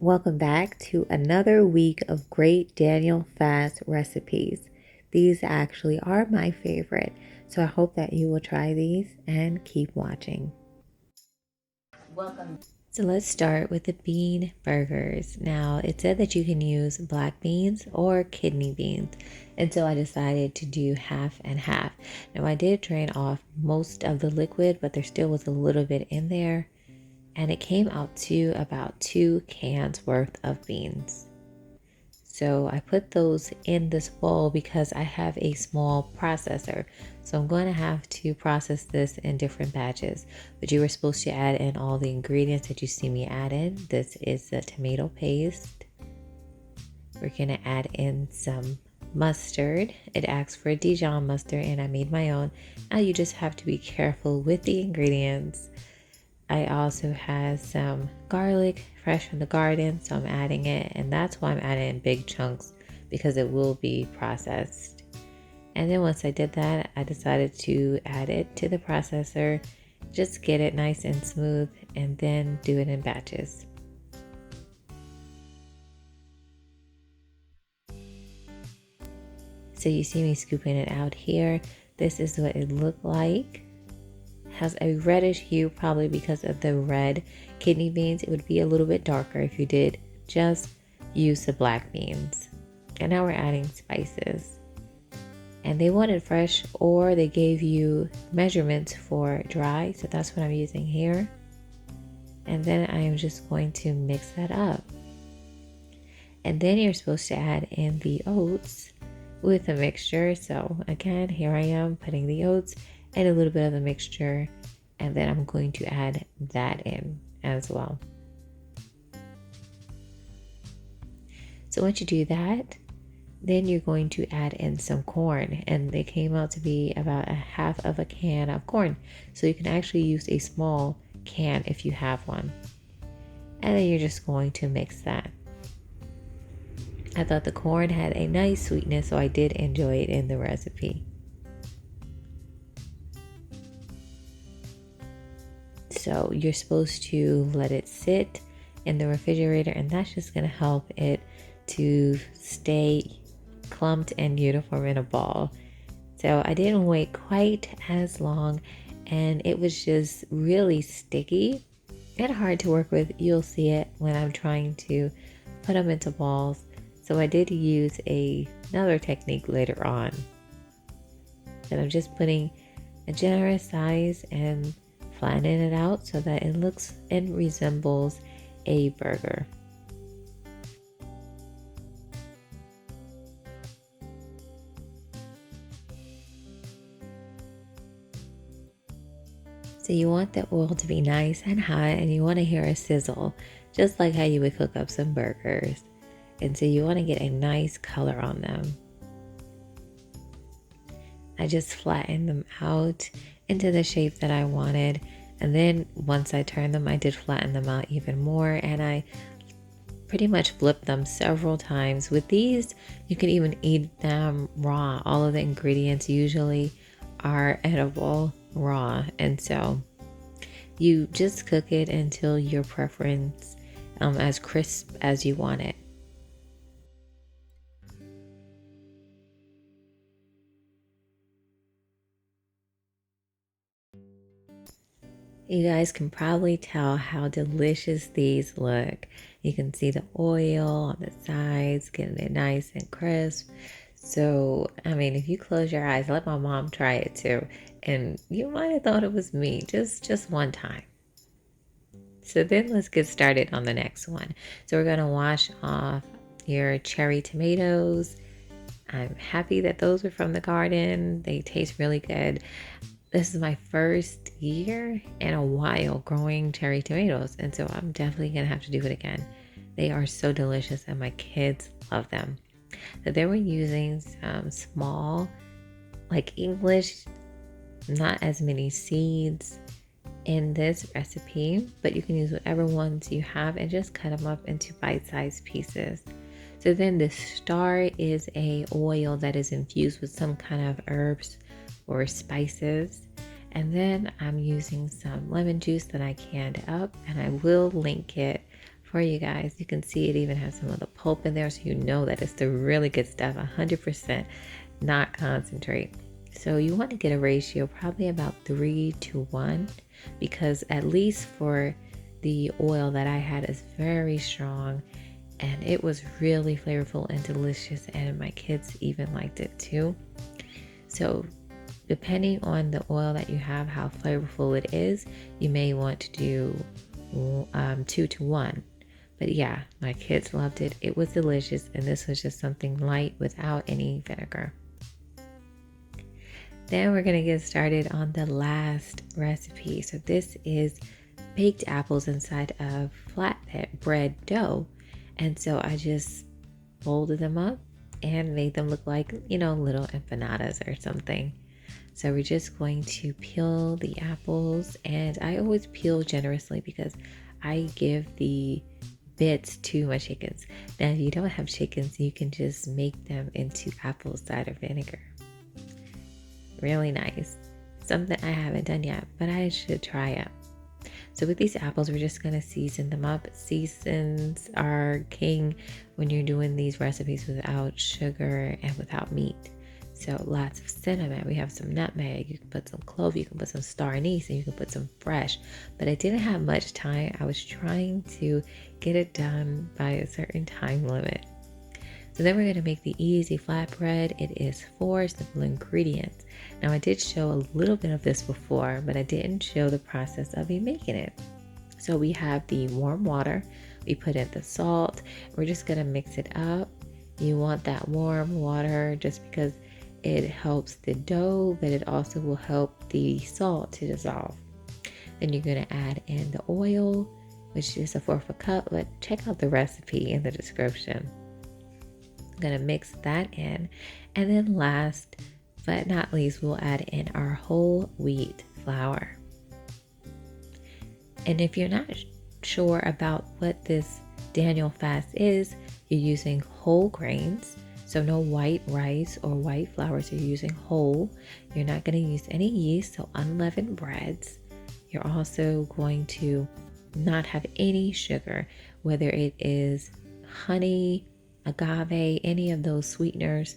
Welcome back to another week of great Daniel Fast recipes. These actually are my favorite, so I hope that you will try these and keep watching. Welcome. So let's start with the bean burgers. Now, it said that you can use black beans or kidney beans, and so I decided to do half and half. Now, I did drain off most of the liquid, but there still was a little bit in there, and it came out to about 2 cans worth of beans. So I put those in this bowl because I have a small processor. So I'm going to have to process this in different batches. But you were supposed to add in all the ingredients that you see me add in. This is the tomato paste. We're going to add in some mustard. It asks for a Dijon mustard and I made my own. Now you just have to be careful with the ingredients. I also have some garlic fresh from the garden, so I'm adding it, and that's why I'm adding in big chunks because it will be processed. And then once I did that, I decided to add it to the processor, just get it nice and smooth, and then do it in batches. So you see me scooping it out here. This is what it looked like. Has a reddish hue, probably because of the red kidney beans. It would be a little bit darker if you did just use the black beans. And now we're adding spices. And they wanted fresh, or they gave you measurements for dry, so that's what I'm using here. And then I am just going to mix that up. And then you're supposed to add in the oats with a mixture. So again, here I am putting the oats and a little bit of the mixture, and then I'm going to add that in as well. So once you do that, then you're going to add in some corn, and they came out to be about a half of a can of corn. So you can actually use a small can if you have one. And then you're just going to mix that. I thought the corn had a nice sweetness, so I did enjoy it in the recipe. So you're supposed to let it sit in the refrigerator, and that's just going to help it to stay clumped and uniform in a ball. So I didn't wait quite as long, and it was just really sticky and hard to work with. You'll see it when I'm trying to put them into balls. So I did use another technique later on. And I'm just putting a generous size and flattening it out so that it looks and resembles a burger. So you want the oil to be nice and hot, and you want to hear a sizzle, just like how you would cook up some burgers. And so you want to get a nice color on them. I just flattened them out into the shape that I wanted. And then once I turned them, I did flatten them out even more, and I pretty much flipped them several times. With these, you can even eat them raw. All of the ingredients usually are edible raw, and so you just cook it until your preference as crisp as you want it. You guys can probably tell how delicious these look. You can see the oil on the sides, getting it nice and crisp. So, I mean, if you close your eyes, let my mom try it too. And you might have thought it was me just one time. So then let's get started on the next one. So we're going to wash off your cherry tomatoes. I'm happy that those were from the garden. They taste really good. This is my first year in a while growing cherry tomatoes, and so I'm definitely gonna have to do it again. They are so delicious and my kids love them. So they were using some small, like English, not as many seeds in this recipe, but you can use whatever ones you have and just cut them up into bite-sized pieces. So then the star is a oil that is infused with some kind of herbs or spices. And then I'm using some lemon juice that I canned up, and I will link it for you guys. You can see it even has some of the pulp in there, so you know that it's the really good stuff, 100% not concentrate. So you want to get a ratio probably about 3-1, because at least for the oil that I had is very strong, and it was really flavorful and delicious, and my kids even liked it too. So depending on the oil that you have, how flavorful it is, you may want to do 2-1. But yeah, my kids loved it. It was delicious, and this was just something light without any vinegar. Then we're going to get started on the last recipe. So this is baked apples inside of flatbread dough. And so I just folded them up and made them look like, little empanadas or something. So we're just going to peel the apples, and I always peel generously because I give the bits to my chickens. Now, if you don't have chickens, you can just make them into apple cider vinegar. Really nice. Something I haven't done yet, but I should try it. So with these apples, we're just going to season them up. Seasons are king when you're doing these recipes without sugar and without meat. So lots of cinnamon. We have some nutmeg. You can put some clove. You can put some star anise, and you can put some fresh. But I didn't have much time. I was trying to get it done by a certain time limit. So then we're going to make the easy flatbread. It is 4 simple ingredients. Now I did show a little bit of this before, but I didn't show the process of me making it. So we have the warm water. We put in the salt. We're just going to mix it up. You want that warm water just because it helps the dough, but it also will help the salt to dissolve. Then you're going to add in the oil, which is 1/4 cup, but check out the recipe in the description. I'm going to mix that in. And then last but not least, we'll add in our whole wheat flour. And if you're not sure about what this Daniel fast is, you're using whole grains. So no white rice or white flour, so you're using whole. You're not going to use any yeast, so unleavened breads. You're also going to not have any sugar, whether it is honey, agave, any of those sweeteners,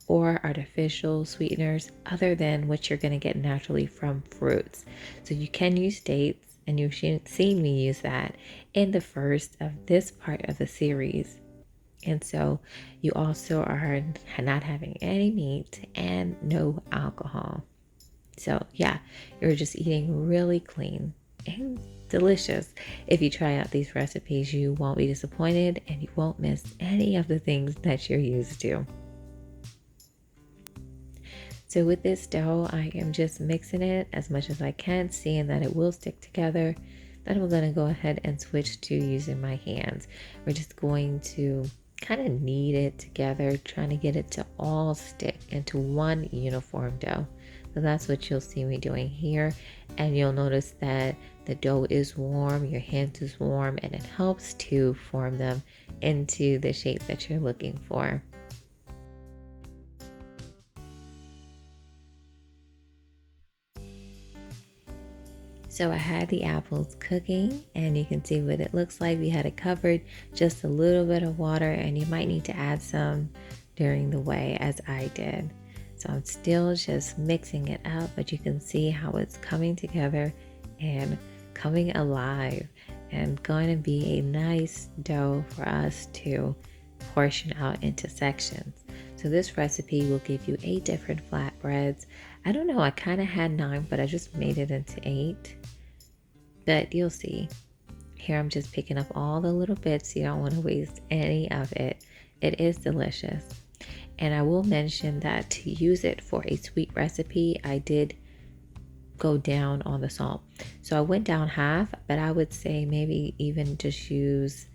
or artificial sweeteners other than what you're going to get naturally from fruits. So you can use dates, and you've seen me use that in the first of this part of the series. And so you also are not having any meat and no alcohol. So yeah, you're just eating really clean and delicious. If you try out these recipes, you won't be disappointed, and you won't miss any of the things that you're used to. So with this dough, I am just mixing it as much as I can, seeing that it will stick together. Then we're going to go ahead and switch to using my hands. We're just going to kind of knead it together, trying to get it to all stick into one uniform dough. So that's what you'll see me doing here. And you'll notice that the dough is warm, your hands is warm, and it helps to form them into the shape that you're looking for. So I had the apples cooking, and you can see what it looks like. We had it covered, just a little bit of water, and you might need to add some during the way, as I did. So I'm still just mixing it up, but you can see how it's coming together and coming alive, and going to be a nice dough for us to portion out into sections. So this recipe will give you 8 different flatbreads. I don't know, I kind of had 9, but I just made it into 8. But you'll see. Here I'm just picking up all the little bits. You don't want to waste any of it. It is delicious. And I will mention that to use it for a sweet recipe, I did go down on the salt. So I went down half, but I would say maybe even just use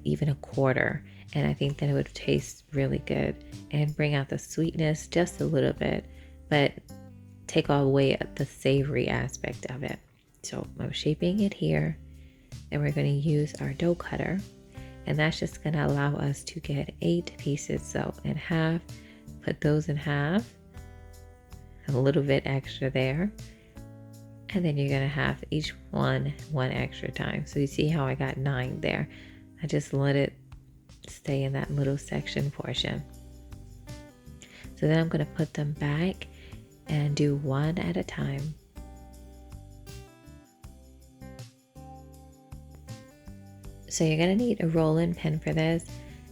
even 1/4. And I think that it would taste really good and bring out the sweetness just a little bit, but take away the savory aspect of it. So I'm shaping it here, and we're going to use our dough cutter, and that's just going to allow us to get 8 pieces. So in half, put those in half, a little bit extra there, And then you're going to have each one extra time. So you see how I got 9 there. I just let it stay in that little section portion. So then I'm going to put them back and do one at a time. So you're going to need a rolling pin for this.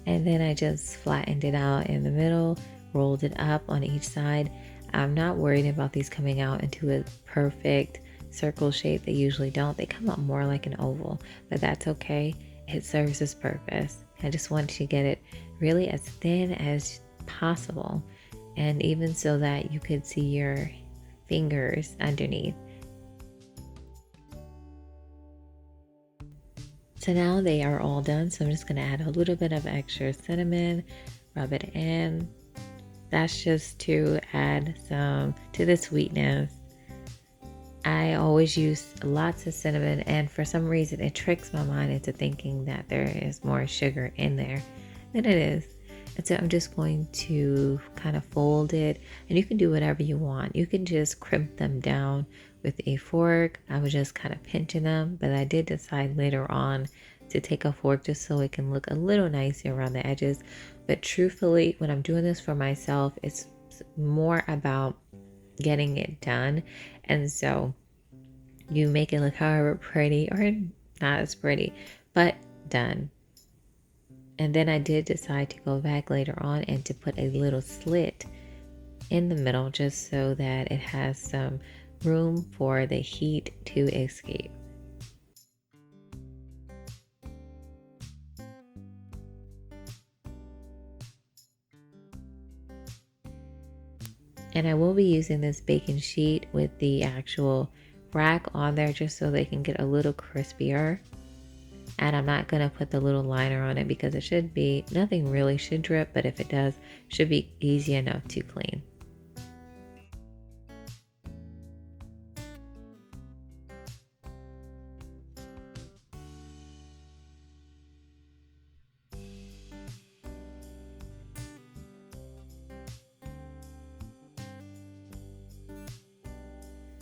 And then I just flattened it out in the middle, rolled it up on each side. I'm not worried about these coming out into a perfect circle shape. They usually don't. They come out more like an oval, but that's okay. It serves its purpose. I just want to get it really as thin as possible, and even so that you could see your fingers underneath. So now they are all done. So I'm just going to add a little bit of extra cinnamon, rub it in. That's just to add some to the sweetness. I always use lots of cinnamon, and for some reason it tricks my mind into thinking that there is more sugar in there than it is. And so I'm just going to kind of fold it, and you can do whatever you want. You can just crimp them down with a fork. I was just kind of pinching them, but I did decide later on to take a fork just so it can look a little nicer around the edges. But truthfully, when I'm doing this for myself, it's more about getting it done. And so you make it look however pretty, or not as pretty, but done. And then I did decide to go back later on and to put a little slit in the middle just so that it has some room for the heat to escape. And I will be using this baking sheet with the actual rack on there just so they can get a little crispier. And I'm not going to put the little liner on it because it should be, nothing really should drip, but if it does, it should be easy enough to clean.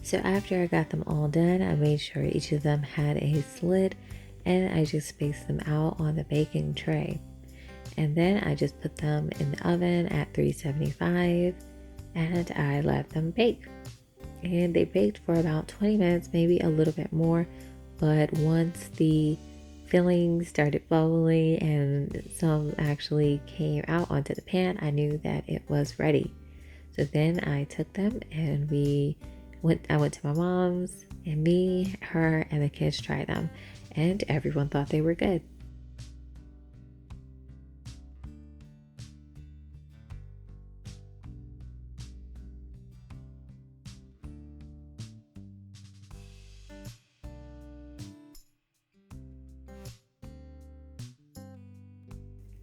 So after I got them all done, I made sure each of them had a slit, and I just spaced them out on the baking tray. And then I just put them in the oven at 375 and I let them bake. And they baked for about 20 minutes, maybe a little bit more. But once the filling started bubbling and some actually came out onto the pan, I knew that it was ready. So then I took them and I went to my mom's, and me, her, and the kids tried them, and everyone thought they were good.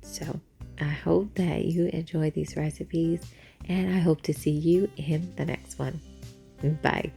So I hope that you enjoy these recipes, and I hope to see you in the next one. Bye.